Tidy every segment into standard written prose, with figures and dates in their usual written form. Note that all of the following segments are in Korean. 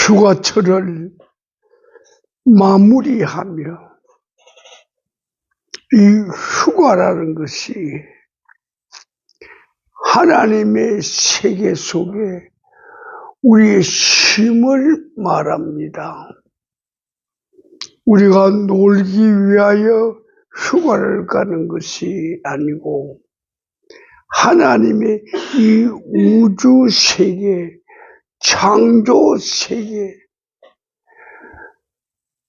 휴가철을 마무리하며 이 휴가라는 것이 하나님의 세계 속에 우리의 쉼을 말합니다. 우리가 놀기 위하여 휴가를 가는 것이 아니고 하나님의 이 우주 세계, 창조 세계,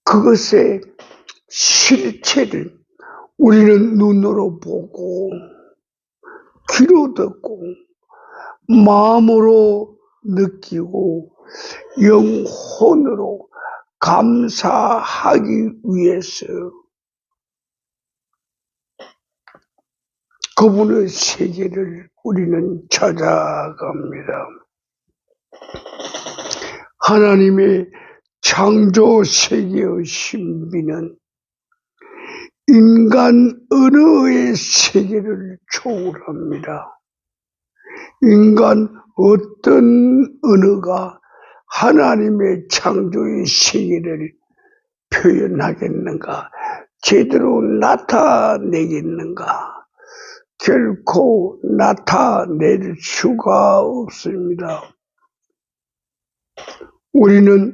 그것의 실체를 우리는 눈으로 보고 귀로 듣고 마음으로 느끼고 영혼으로 감사하기 위해서 그분의 세계를 우리는 찾아갑니다. 하나님의 창조 세계의 신비는 인간 언어의 세계를 초월합니다. 인간 어떤 언어가 하나님의 창조의 세계를 표현하겠는가? 제대로 나타내겠는가? 결코 나타낼 수가 없습니다. 우리는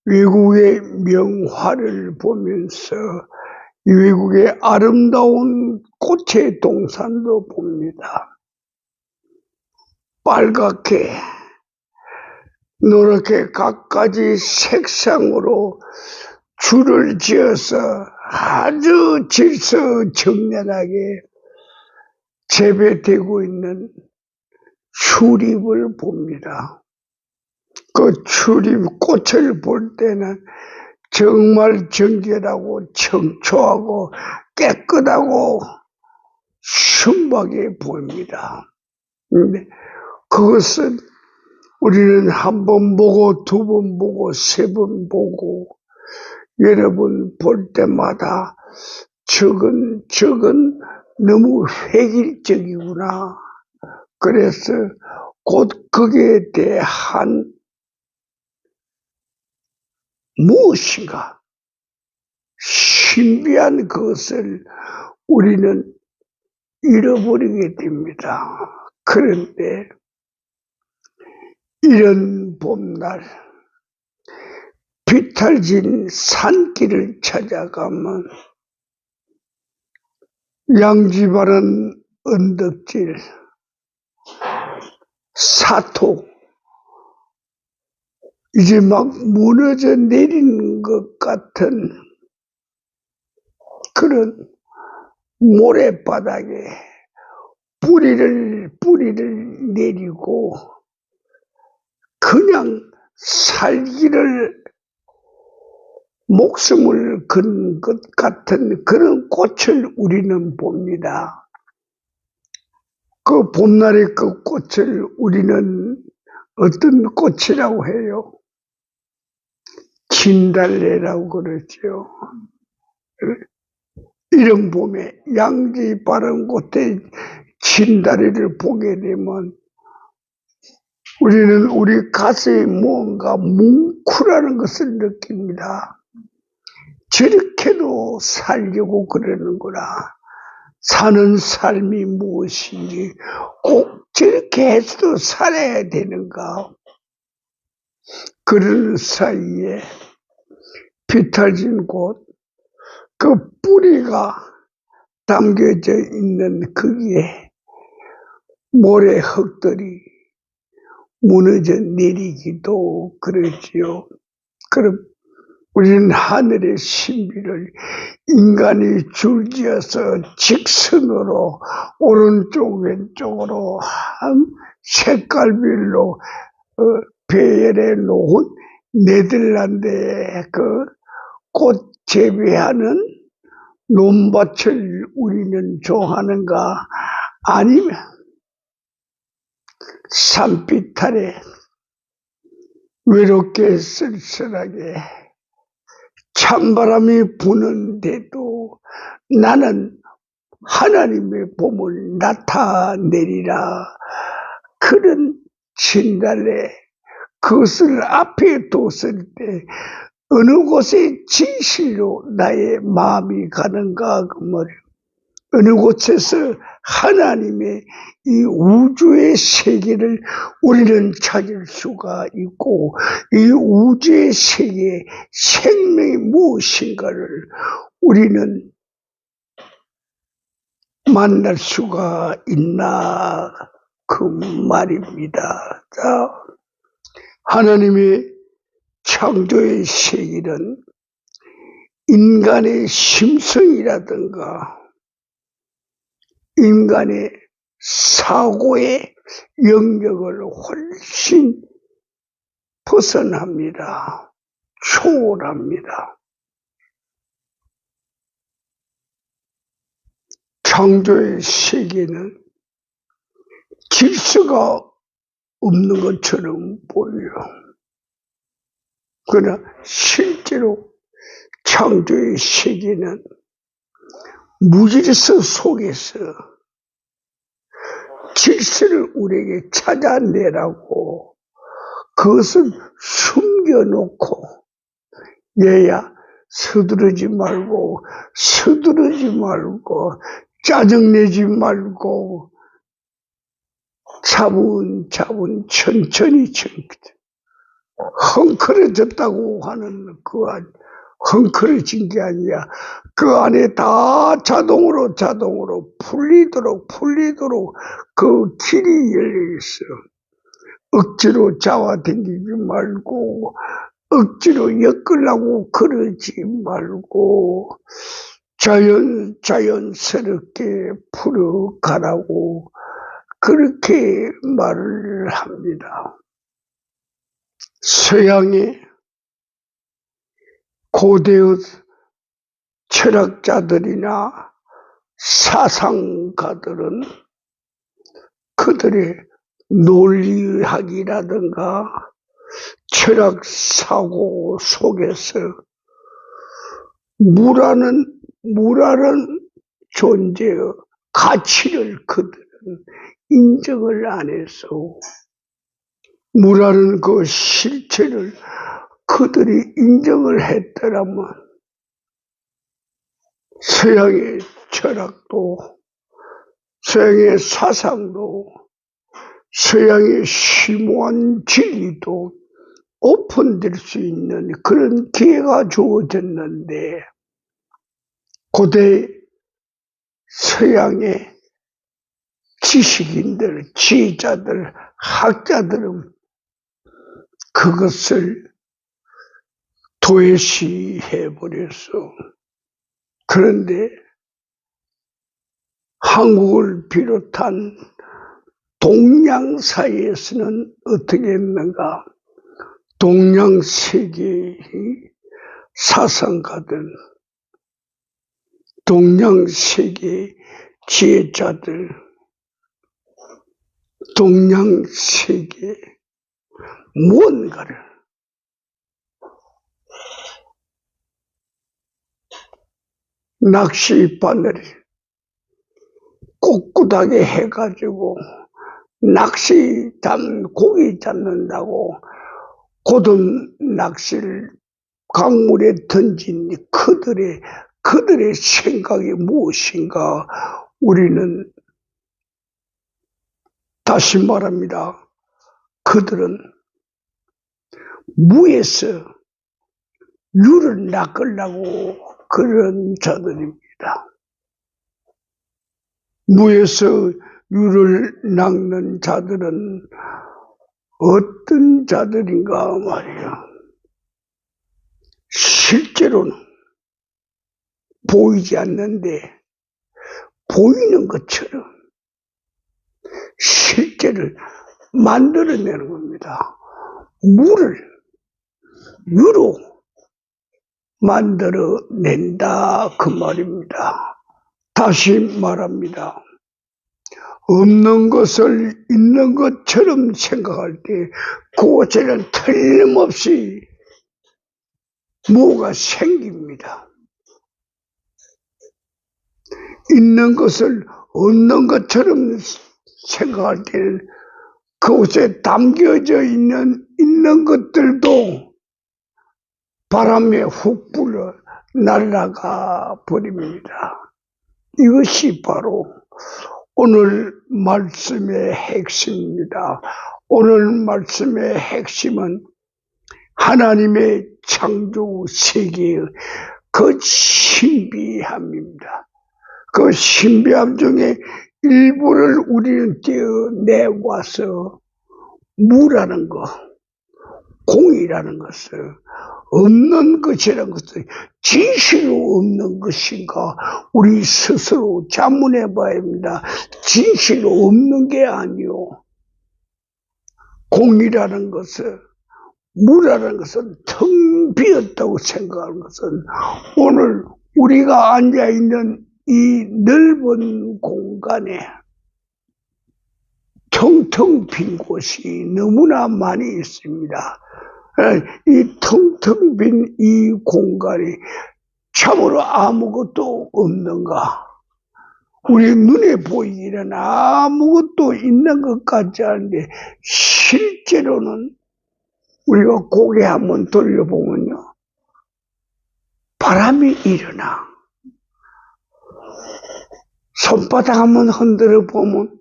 외국의 명화를 보면서 외국의 아름다운 꽃의 동산도 봅니다. 빨갛게 노랗게 각가지 색상으로 줄을 지어서 아주 질서정연하게 재배되고 있는 튤립을 봅니다. 그 튤립 꽃을 볼 때는 정말 정결하고 청초하고 깨끗하고 순박해 보입니다. 근데 그것은 우리는 한 번 보고 두 번 보고 세 번 보고 여러 번 볼 때마다 저건 너무 획일적이구나. 그래서 곧 거기에 대한 무엇인가 신비한 것을 우리는 잃어버리게 됩니다. 그런데 이런 봄날 비탈진 산길을 찾아가면 양지바른 언덕질, 사토, 이제 막 무너져 내리는 것 같은 그런 모래바닥에 뿌리를 내리고 그냥 살기를 목숨을 건 것 같은 그런 꽃을 우리는 봅니다. 그 봄날의 그 꽃을 우리는 어떤 꽃이라고 해요? 진달래라고 그러죠. 이런 봄에 양지 바른 곳에 진달래를 보게 되면 우리는 우리 가슴에 무언가 뭉클하는 것을 느낍니다. 저렇게도 살려고 그러는구나. 사는 삶이 무엇인지 꼭 저렇게 해서도 살아야 되는가. 그런 사이에 비탈진 곳, 그 뿌리가 담겨져 있는 거기에 모래 흙들이 무너져 내리기도 그러지요. 그럼 우리는 하늘의 신비를 인간이 줄지어서 직선으로 오른쪽 왼쪽으로 색깔별로 배열해 놓은 네덜란드의 그 꽃 재배하는 논밭을 우리는 좋아하는가? 아니면 산빛 아래 외롭게 쓸쓸하게 찬바람이 부는데도 나는 하나님의 봄을 나타내리라. 그런 진달래, 그것을 앞에 뒀을 때 어느 곳에 진실로 나의 마음이 가는가 그 말이에요. 어느 곳에서 하나님의 이 우주의 세계를 우리는 찾을 수가 있고 이 우주의 세계의 생명이 무엇인가를 우리는 만날 수가 있나 그 말입니다. 자, 하나님의 창조의 세계는 인간의 심성이라든가 인간의 사고의 영역을 훨씬 벗어납니다. 초월합니다. 창조의 세계는 질서가 없는 것처럼 보여요. 그러나 실제로 창조의 세계는 무질서 속에서 질서를 우리에게 찾아내라고 그것을 숨겨놓고 얘야 서두르지 말고 짜증내지 말고 차분차분 천천히 헝클어졌다고 하는 그 안 헝클어진 게 아니야. 그 안에 다 자동으로 풀리도록 그 길이 열려 있어. 억지로 잡아당기지 말고 억지로 엮으려고 그러지 말고 자연스럽게 풀어가라고 그렇게 말을 합니다. 서양의 고대의 철학자들이나 사상가들은 그들의 논리학이라든가 철학 사고 속에서 무라는 존재의 가치를 그들은 인정을 안 해서 무라는 그 실체를 그들이 인정을 했더라면 서양의 철학도 서양의 사상도 서양의 심오한 진리도 오픈될 수 있는 그런 기회가 주어졌는데 고대 서양의 지식인들, 지혜자들, 학자들은 그것을 도외시해버렸어. 그런데 한국을 비롯한 동양 사회에서는 어떻게 했는가? 동양 세계의 사상가들, 동양 세계의 지혜자들, 동양 세계의 무언가를 낚시바늘을 꼿꼿하게 해가지고 고기 잡는다고 고든 낚시를 강물에 던진 그들의 생각이 무엇인가 우리는 다시 말합니다. 그들은 무에서 유를 낚으려고 그런 자들입니다. 무에서 유를 낚는 자들은 어떤 자들인가 말이야. 실제로는 보이지 않는데 보이는 것처럼 실제를 만들어내는 겁니다. 물을 유로 만들어낸다 그 말입니다. 다시 말합니다. 없는 것을 있는 것처럼 생각할 때 그곳에는 틀림없이 뭐가 생깁니다. 있는 것을 없는 것처럼 생각할 때는 그곳에 담겨져 있는 것들도 바람에 훅 불어 날아가 버립니다. 이것이 바로 오늘 말씀의 핵심입니다. 오늘 말씀의 핵심은 하나님의 창조 세계의 그 신비함입니다. 그 신비함 중에 일부를 우리는 떼어내와서 무라는 것, 공이라는 것을, 없는 것이라는 것을 진실로 없는 것인가 우리 스스로 자문해 봐야 합니다. 진실로 없는 게 아니요. 공이라는 것을, 무라는 것은 텅 비었다고 생각하는 것은 오늘 우리가 앉아있는 이 넓은 공간에 텅텅 빈 곳이 너무나 많이 있습니다. 이 텅텅 빈 이 공간이 참으로 아무것도 없는가? 우리 눈에 보이기는 아무것도 있는 것 같지 않은데 실제로는 우리가 고개 한번 돌려보면요, 바람이 일어나. 손바닥 한번 흔들어 보면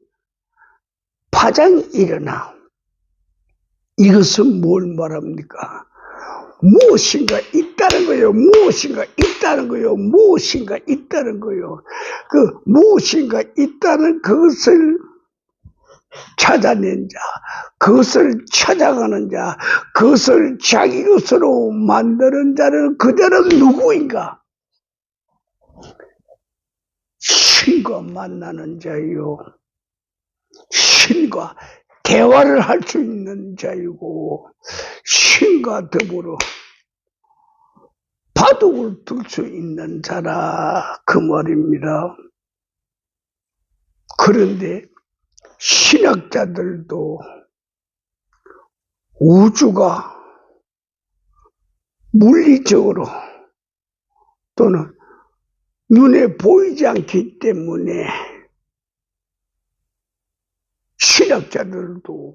파장이 일어나. 이것은 뭘 말합니까? 무엇인가 있다는 거예요. 무엇인가 있다는 거예요. 무엇인가 있다는 거예요. 그 무엇인가 있다는 그것을 찾아낸 자, 그것을 찾아가는 자, 그것을 자기 것으로 만드는 자는 그들은 누구인가? 신과 만나는 자요. 신과 대화를 할 수 있는 자이고 신과 더불어 바둑을 둘 수 있는 자라 그 말입니다. 그런데 신학자들도 우주가 물리적으로 또는 눈에 보이지 않기 때문에 신학자들도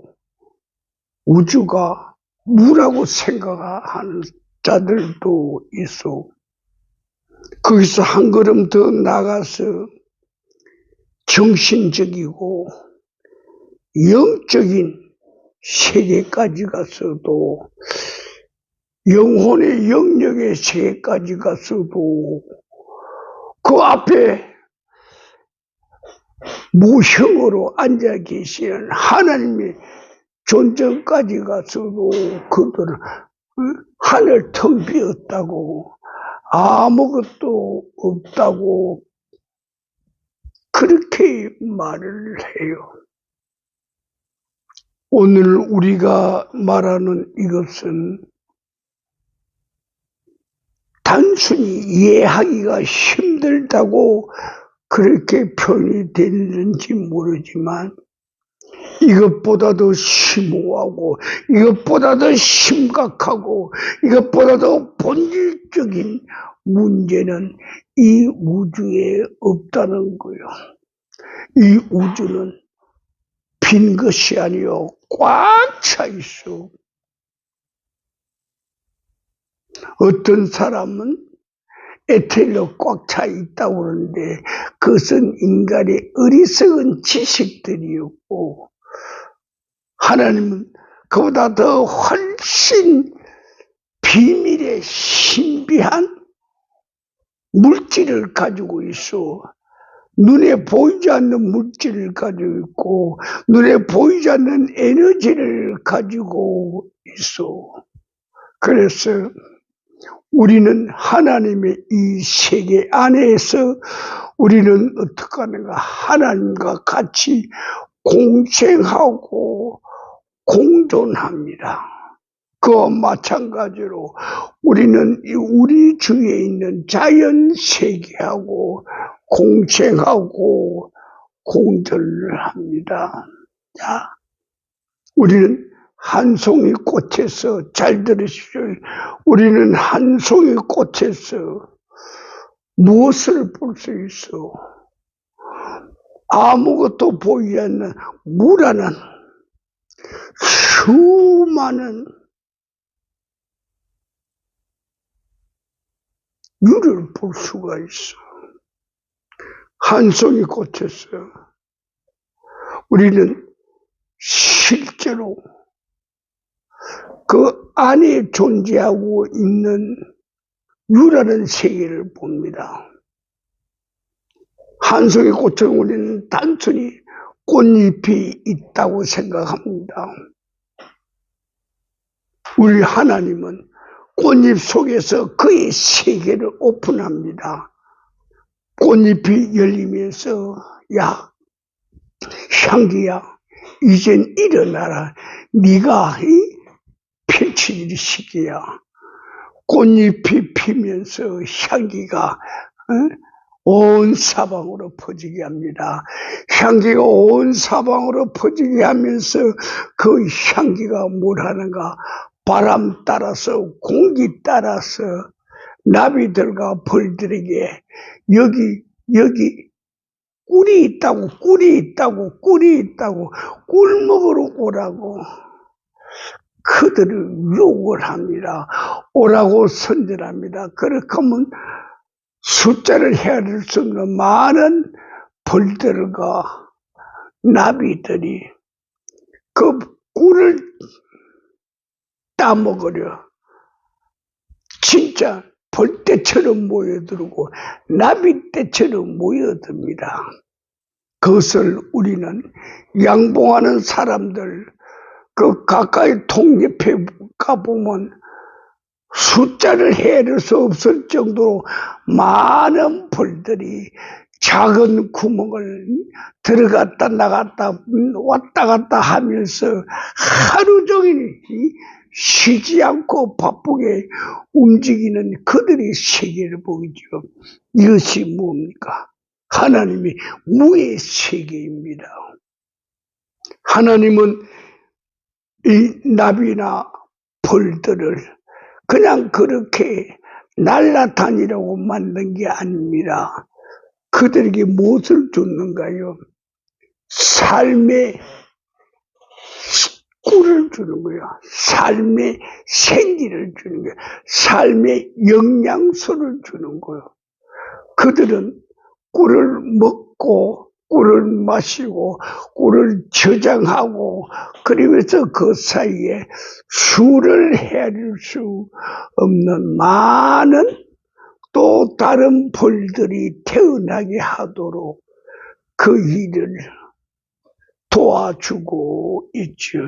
우주가 무라고 생각하는 자들도 있어. 거기서 한 걸음 더 나가서 정신적이고 영적인 세계까지 가서도, 영혼의 영역의 세계까지 가서도 그 앞에 무형으로 앉아 계시는 하나님의 존재까지 가서도 그들은 하늘 텅 비었다고, 아무것도 없다고 그렇게 말을 해요. 오늘 우리가 말하는 이것은 단순히 이해하기가 힘들다고 그렇게 표현이 되는지 모르지만 이것보다도 심오하고 이것보다도 심각하고 이것보다도 본질적인 문제는 이 우주에 없다는 거예요. 이 우주는 빈 것이 아니요 꽉 차 있어. 어떤 사람은 에테리로 꽉 차 있다고 그러는데 그것은 인간의 어리석은 지식들이었고, 하나님은 그보다 더 훨씬 비밀의 신비한 물질을 가지고 있어. 눈에 보이지 않는 물질을 가지고 있고 눈에 보이지 않는 에너지를 가지고 있어. 그래서 우리는 하나님의 이 세계 안에서 우리는 어떻게 하는가? 하나님과 같이 공생하고 공존합니다. 그와 마찬가지로 우리는 우리 주위에 있는 자연 세계하고 공생하고 공존을 합니다. 자, 우리는 한 송이 꽃에서, 잘 들으십시오. 우리는 한 송이 꽃에서 무엇을 볼 수 있어? 아무것도 보이지 않는 무라는 수많은 유를 볼 수가 있어. 한 송이 꽃이었어요. 우리는 실제로 그 안에 존재하고 있는 유라는 세계를 봅니다. 한 송이 꽃은 우리는 단순히 꽃잎이 있다고 생각합니다. 우리 하나님은 꽃잎 속에서 그의 세계를 오픈합니다. 꽃잎이 열리면서 야 향기야 이젠 일어나라. 네가 펼칠 시기야. 꽃잎이 피면서 향기가 온 사방으로 퍼지게 합니다. 향기가 온 사방으로 퍼지게 하면서 그 향기가 뭘 하는가? 바람 따라서 공기 따라서 나비들과 벌들에게 여기 꿀이 있다고 꿀 먹으러 오라고 그들을 유혹을 합니다. 오라고 선전합니다. 그렇게 하면 숫자를 헤아릴 수 없는 많은 벌들과 나비들이 그 꿀을 따먹으려 진짜 벌떼처럼 모여들고 나비떼처럼 모여듭니다. 그것을 우리는 양봉하는 사람들 그 가까이 통옆에 가보면 숫자를 헤아릴 수 없을 정도로 많은 벌들이 작은 구멍을 들어갔다 나갔다 왔다 갔다 하면서 하루 종일 쉬지 않고 바쁘게 움직이는 그들의 세계를 보이죠. 이것이 뭡니까? 하나님의 무의 세계입니다. 하나님은 이 나비나 벌들을 그냥 그렇게 날아다니라고 만든 게 아닙니다. 그들에게 무엇을 줬는가요? 삶의 꿀을 주는 거예요. 삶의 생기를 주는 거예요. 삶의 영양소를 주는 거예요. 그들은 꿀을 먹고 꿀을 마시고 꿀을 저장하고 그러면서 그 사이에 수를 헤아릴 수 없는 많은 또 다른 벌들이 태어나게 하도록 그 일을 도와주고 있죠.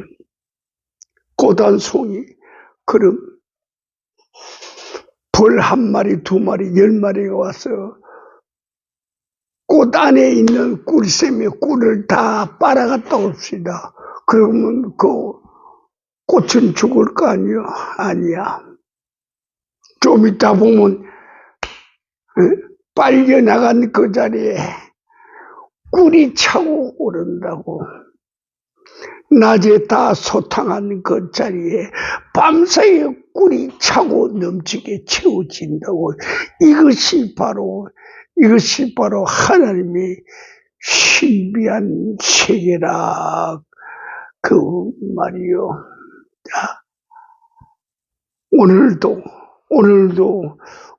꽃 한 송이 그럼 벌 한 마리 두 마리 10마리가 와서 꽃 안에 있는 꿀샘에 꿀을 다 빨아갔다 옵시다. 그러면 그 꽃은 죽을 거 아니야? 아니야. 좀 이따 보면 빨려나간 그 자리에 꿀이 차고 오른다고. 낮에 다 소탕한 그 자리에 밤사이에 꿀이 차고 넘치게 채워진다고. 이것이 바로 하나님의 신비한 세계라 그 말이요. 자, 오늘도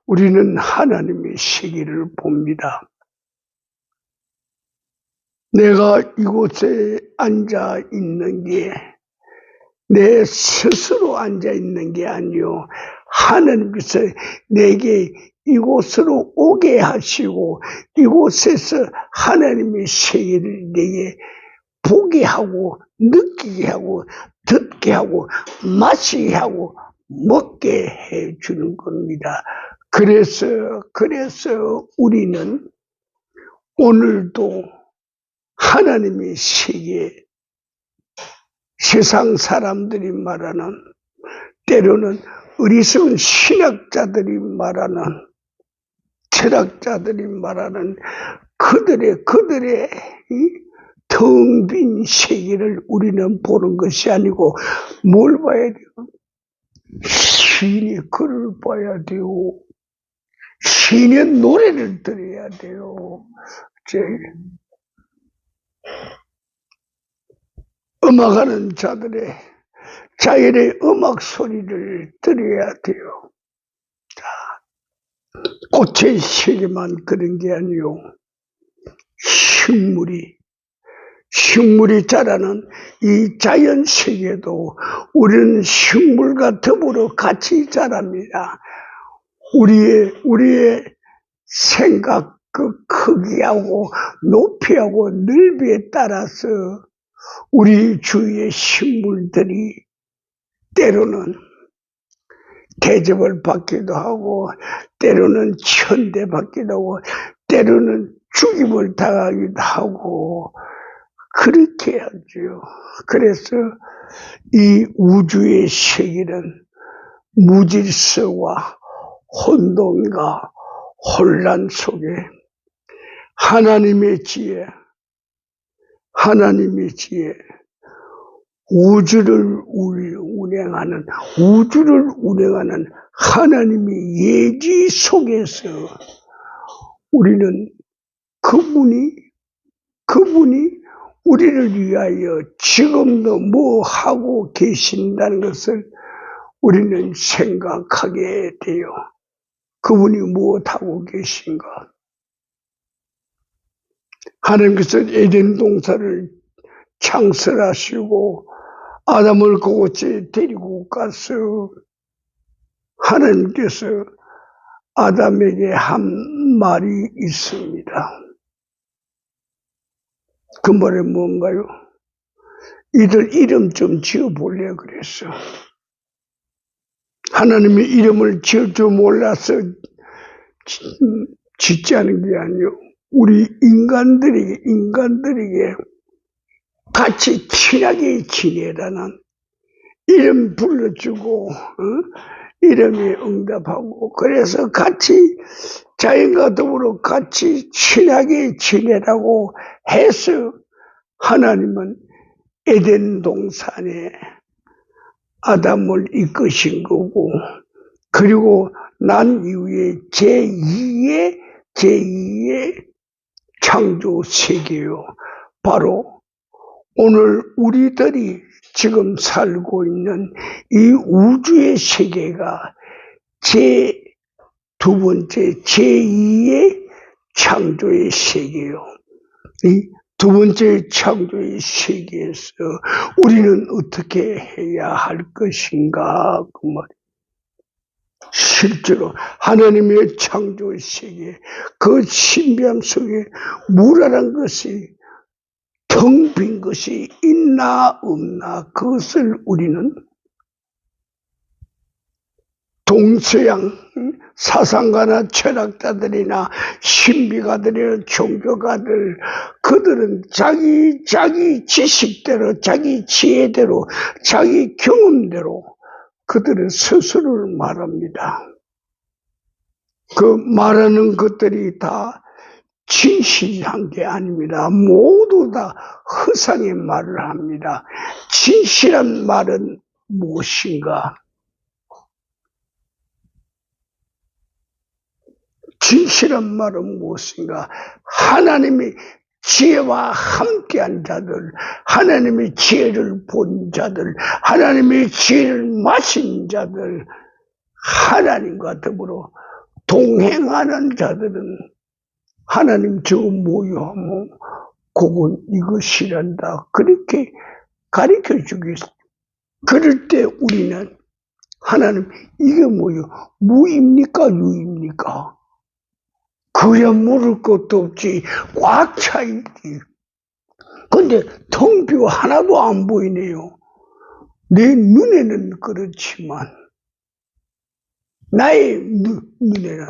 우리는 하나님의 세계를 봅니다. 내가 이곳에 앉아 있는 게 내 스스로 앉아 있는 게 아니요. 하나님께서 내게 이곳으로 오게 하시고 이곳에서 하나님의 세계를 내게 보게 하고 느끼게 하고 듣게 하고 마시게 하고 먹게 해 주는 겁니다. 그래서 우리는 오늘도 하나님의 세계, 세상 사람들이 말하는 때로는 어리석은 신학자들이 말하는 철학자들이 말하는 그들의 텅 빈 세계를 우리는 보는 것이 아니고 뭘 봐야 돼요? 시인의 글을 봐야 돼요. 시인의 노래를 들어야 돼요. 음악하는 자들의 자연의 음악 소리를 들어야 돼요. 꽃의 세계만 그런 게 아니요. 식물이 자라는 이 자연 세계도 우리는 식물과 더불어 같이 자랍니다. 우리의 생각 그 크기하고 높이하고 넓이에 따라서 우리 주위의 식물들이 때로는 대접을 받기도 하고 때로는 천대받기도 하고 때로는 죽임을 당하기도 하고 그렇게 하죠. 그래서 이 우주의 세계는 무질서와 혼돈과 혼란 속에 하나님의 지혜, 우주를 운행하는 하나님의 예지 속에서 우리는 그분이 우리를 위하여 지금도 뭐 하고 계신다는 것을 우리는 생각하게 돼요. 그분이 무엇하고 계신가? 하나님께서 에덴 동산을 창설하시고 아담을 그곳에 데리고 가서 하나님께서 아담에게 한 말이 있습니다. 그 말이 뭔가요? 이들 이름 좀 지어볼래 그랬어. 하나님의 이름을 지을 줄 몰라서 짓지 않은 게 아니요. 우리 인간들에게 같이 친하게 지내라는 이름 불러주고 이름에 응답하고 그래서 같이 자연과 더불어 같이 친하게 지내라고 해서 하나님은 에덴 동산에 아담을 이끄신 거고 그리고 난 이후에 제2의 창조 세계요. 바로 오늘 우리들이 지금 살고 있는 이 우주의 세계가 두 번째 제2의 창조의 세계요. 이 두 번째 창조의 세계에서 우리는 어떻게 해야 할 것인가 그 말이에요. 실제로 하나님의 창조의 세계 그 신비함 속에 무라는 것이 텅 빈 것이 있나 없나 그것을 우리는 동서양 사상가나 철학자들이나 신비가들이나 종교가들 그들은 자기 지식대로 자기 지혜대로 자기 경험대로 그들은 스스로를 말합니다. 그 말하는 것들이 다 진실한 게 아닙니다. 모두 다 허상의 말을 합니다. 진실한 말은 무엇인가? 진실한 말은 무엇인가? 하나님의 지혜와 함께한 자들, 하나님의 지혜를 본 자들, 하나님의 지혜를 마신 자들, 하나님과 더불어 동행하는 자들은 하나님 저거 뭐요 하면 그건 이것이란다. 그렇게 가르쳐 주겠어. 그럴 때 우리는 하나님 이게 뭐요? 무입니까? 유입니까? 그야 모를 것도 없지. 꽉 차있지. 근데 텅 비고 하나도 안 보이네요. 내 눈에는 그렇지만 나의 눈에는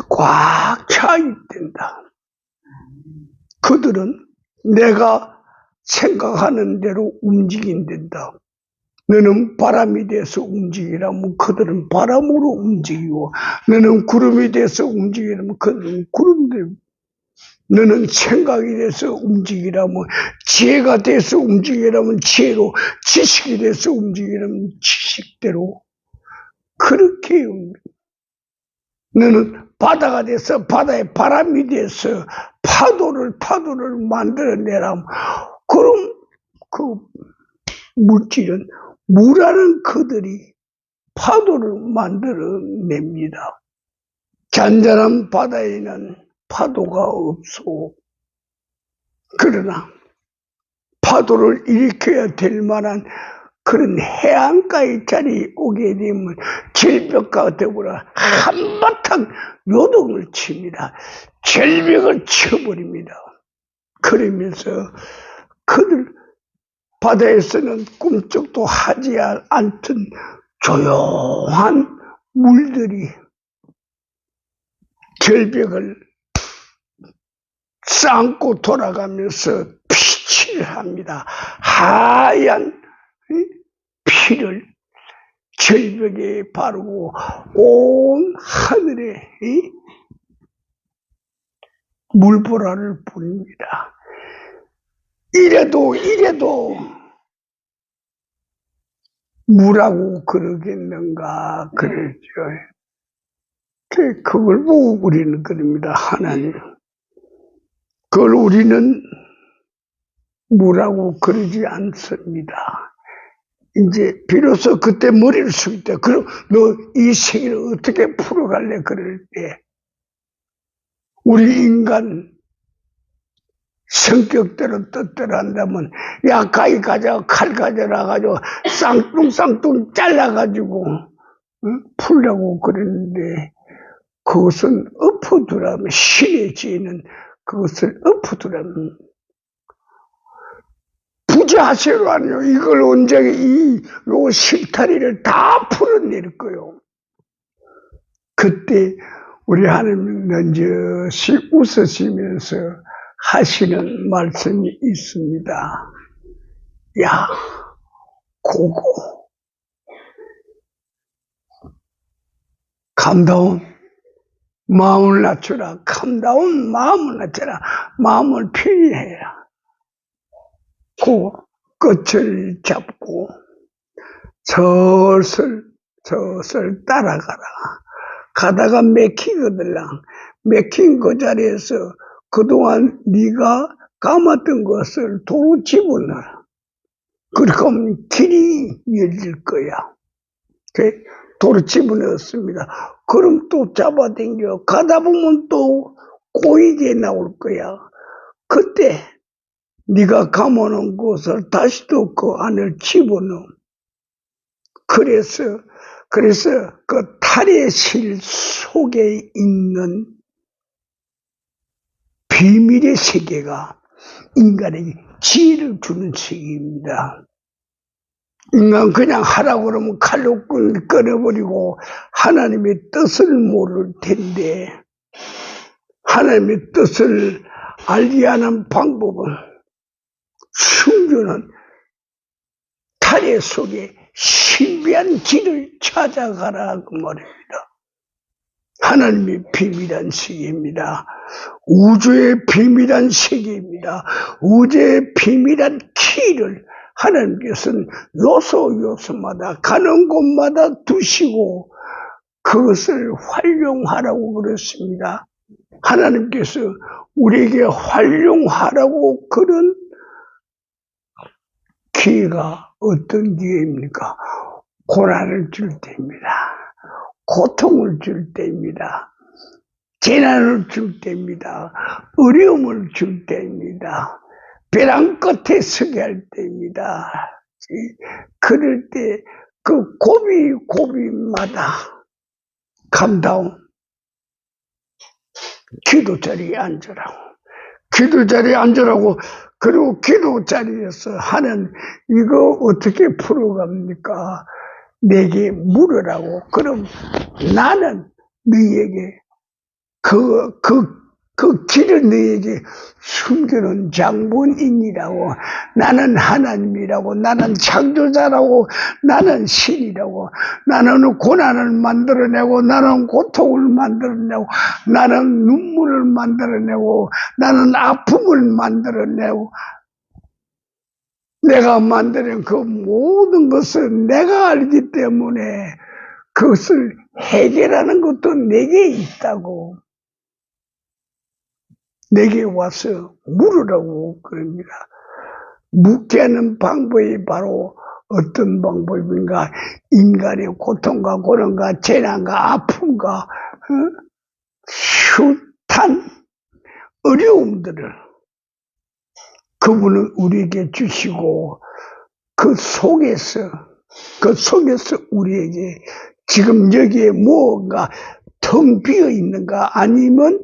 꽉 차있단다. 그들은 내가 생각하는 대로 움직인단다. 너는 바람이 돼서 움직이라면 그들은 바람으로 움직이고 너는 구름이 돼서 움직이라면 그들은 구름대로 너는 생각이 돼서 움직이라면 지혜가 돼서 움직이라면 지혜로 지식이 돼서 움직이라면 지식대로 그렇게 너는 바다가 돼서 바다에 바람이 돼서 파도를 만들어내라면 그럼 그 물질은 무라는 그들이 파도를 만들어냅니다. 잔잔한 바다에는 파도가 없소. 그러나 파도를 일으켜야 될 만한 그런 해안가의 자리에 오게 되면 절벽과 더불어 한바탕 요동을 칩니다. 절벽을 쳐버립니다. 그러면서 그들 바다에서는 꿈쩍도 하지 않던 조용한 물들이 절벽을 쌓고 돌아가면서 피칠 합니다. 하얀 피를 절벽에 바르고 온 하늘에 물보라를 부립니다. 이래도 무라고 그러겠는가 그러죠. 그걸 보고 우리는 그럽니다. 하나님. 그걸 우리는 무라고 그러지 않습니다. 이제 비로소 그때 머리를 숙일 때, 그럼 너 이 세계를 어떻게 풀어갈래? 그럴 때 우리 인간 성격대로 뜻대로 한다면 야 가위 가져 칼 가져라 가지고 쌍뚱쌍뚱 잘라가지고 풀려고 그랬는데 그것은 엎어두라면 신의 지혜는 그것을 엎어두라면 부자세로 아니요. 이걸 언제 요 실타리를 다 풀어낼 거요. 그때 우리 하나님 넌저시 웃으시면서 하시는 말씀이 있습니다. 야, 고고. 감다운 마음을 낮추라. 감다운 마음을 낮추라. 마음을 편히 해라. 그 끝을 잡고 설설 따라가라. 가다가 맥히거들랑 맥힌 그 자리에서 그동안 네가 감았던 것을 도로 집어넣어라. 그러면 길이 열릴 거야. 도로 집어넣었습니다. 그럼 또 잡아당겨 가다 보면 또 꼬이게 나올 거야. 그때 네가 감아놓은 것을 다시 또 그 안을 집어넣어. 그래서 그 탈의 실 속에 있는 비밀의 세계가 인간에게 지혜를 주는 세계입니다. 인간 그냥 하라고 그러면 칼로 끊어버리고 하나님의 뜻을 모를 텐데 하나님의 뜻을 알지 않은 방법은 숨겨놓은 탈의 속에 신비한 길을 찾아가라 그 말입니다. 하나님의 비밀한 세계입니다. 우주의 비밀한 세계입니다. 우주의 비밀한 키를 하나님께서는 요소마다 가는 곳마다 두시고 그것을 활용하라고 그랬습니다. 하나님께서 우리에게 활용하라고 그런 기회가 어떤 기회입니까? 고난을 줄 때입니다. 고통을 줄 때입니다. 재난을 줄 때입니다. 어려움을 줄 때입니다. 벼랑 끝에 서게 할 때입니다. 그럴 때 그 고비마다 감다운 기도 자리에 앉으라고. 기도 자리에 앉으라고. 그리고 기도 자리에서 하는 이거 어떻게 풀어갑니까? 내게 물으라고. 그럼 나는 너에게 그 길을 너에게 숨겨놓은 장본인이라고. 나는 하나님이라고. 나는 창조자라고. 나는 신이라고. 나는 고난을 만들어내고 나는 고통을 만들어내고 나는 눈물을 만들어내고 나는 아픔을 만들어내고 내가 만드는 그 모든 것을 내가 알기 때문에 그것을 해결하는 것도 내게 있다고. 내게 와서 물으라고 그럽니다. 묻게 하는 방법이 바로 어떤 방법인가? 인간의 고통과 고난과 재난과 아픔과 숱한 어려움들을 그분은 우리에게 주시고 그 속에서 우리에게 지금 여기에 무언가 텅 비어 있는가 아니면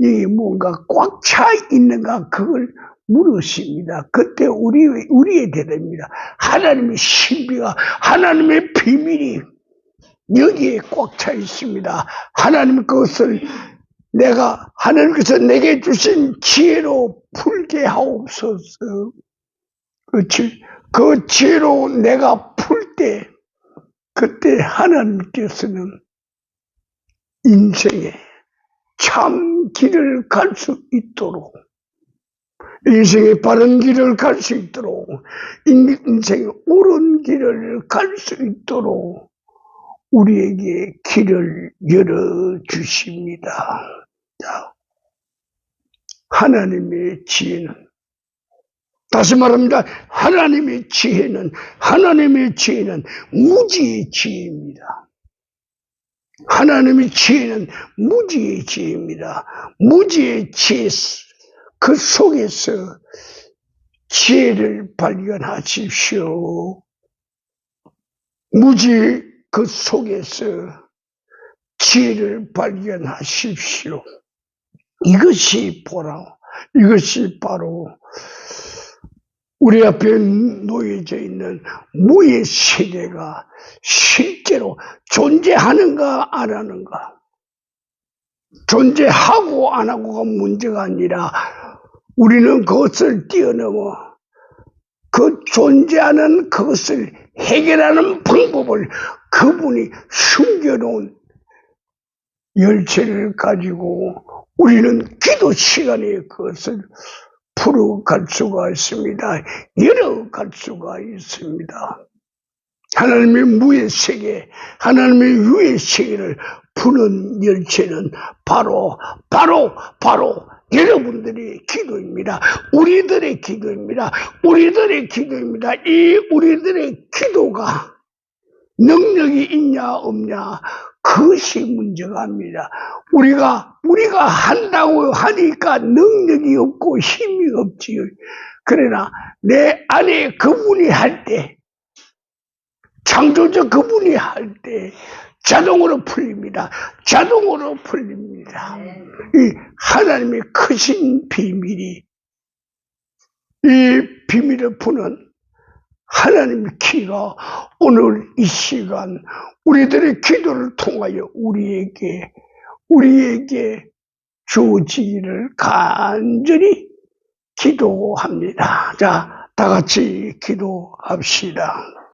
여기 뭔가 꽉 차 있는가 그걸 물으십니다. 그때 우리의 대답입니다. 하나님의 신비가 하나님의 비밀이 여기에 꽉 차 있습니다. 하나님 그것을 하나님께서 내게 주신 지혜로 풀게 하옵소서. 그렇지? 그 지혜로 내가 풀 때 그때 하나님께서는 인생에 참 길을 갈 수 있도록 인생의 바른 길을 갈 수 있도록 인생의 옳은 길을 갈 수 있도록 우리에게 길을 열어주십니다. 하나님의 지혜는 다시 말합니다. 하나님의 지혜는 무지의 지혜입니다. 하나님의 지혜는 무지의 지혜입니다. 무지의 지혜 그 속에서 지혜를 발견하십시오. 무지의 그 속에서 지혜를 발견하십시오. 이것이 바로 우리 앞에 놓여져 있는 무의 세계가 실제로 존재하는가 안 하는가, 존재하고 안 하고가 문제가 아니라 우리는 그것을 뛰어넘어 그 존재하는 그것을 해결하는 방법을 그분이 숨겨놓은 열쇠를 가지고 우리는 기도 시간에 그것을 풀어갈 수가 있습니다. 열어갈 수가 있습니다. 하나님의 무의 세계, 하나님의 유의 세계를 푸는 열쇠는 바로 여러분들의 기도입니다. 우리들의 기도입니다. 이 우리들의 기도가 능력이 있냐 없냐 그것이 문제가 아닙니다. 우리가 한다고 하니까 능력이 없고 힘이 없지요. 그러나 내 안에 그분이 할 때, 창조자 그분이 할 때 자동으로 풀립니다. 이 하나님의 크신 비밀이, 이 비밀을 푸는 하나님의 키가 오늘 이 시간 우리들의 기도를 통하여 우리에게 주어지기를 간절히 기도합니다. 자, 다 같이 기도합시다.